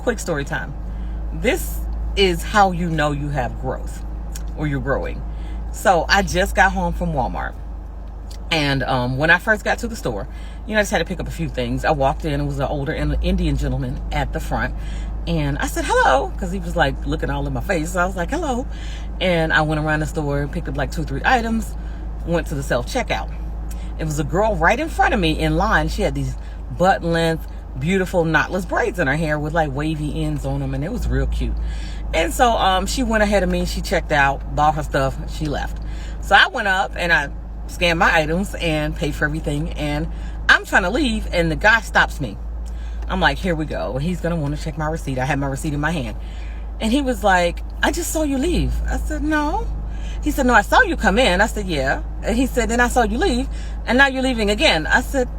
quick story time. This is how you know you have growth or you're growing. So I just got home from Walmart. And when I first got to the store, I just had to pick up a few things. I walked in, it was an older Indian gentleman at the front. And I said, hello, because he was like looking all in my face. So I was like, hello. And I went around the store, picked up like 2 or 3 items, went to the self-checkout. It was a girl right in front of me in line. She had these butt-length, beautiful knotless braids in her hair with like wavy ends on them. And it was real cute. And so she went ahead of me. She checked out, bought her stuff. She left. So I went up and I scanned my items and paid for everything. And I'm trying to leave. And the guy stops me. I'm like, here we go. He's going to want to check my receipt. I had my receipt in my hand. And he was like, I just saw you leave. I said, no. He said, no, I saw you come in. I said, yeah. And he said, then I saw you leave. And now you're leaving again. I said,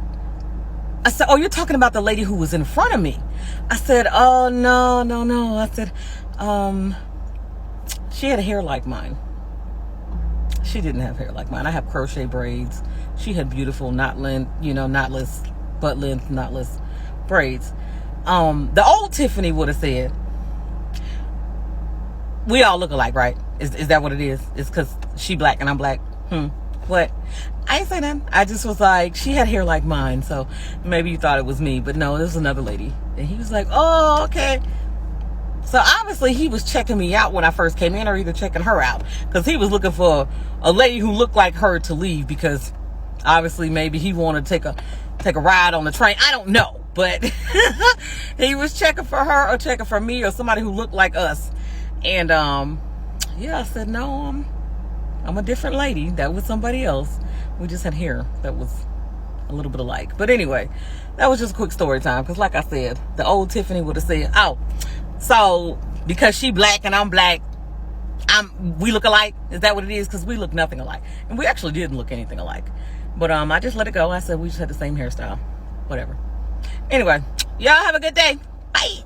oh, you're talking about the lady who was in front of me. I said, oh, no. I said, she had hair like mine. She didn't have hair like mine. I have crochet braids. She had beautiful knotless, butt length, knotless braids. The old Tiffany would have said, we all look alike, right? Is that what it is? It's because she black and I'm black. What? I ain't say nothing. I just was like, she had hair like mine, so maybe you thought it was me, but no, it was another lady. And he was like, oh, okay. So obviously he was checking me out when I first came in, or either checking her out, because he was looking for a lady who looked like her to leave, because obviously maybe he wanted to take a ride on the train. I don't know, but he was checking for her or checking for me or somebody who looked like us. And I said, no, I'm a different lady. That was somebody else. We just had hair that was a little bit alike. But anyway, that was just a quick story time, because like I said, the old Tiffany would have said, oh, so because she black and I'm black, we look alike? Is that what it is? Because we look nothing alike. And we actually didn't look anything alike. But I just let it go. I said we just had the same hairstyle. Whatever. Anyway, y'all have a good day. Bye.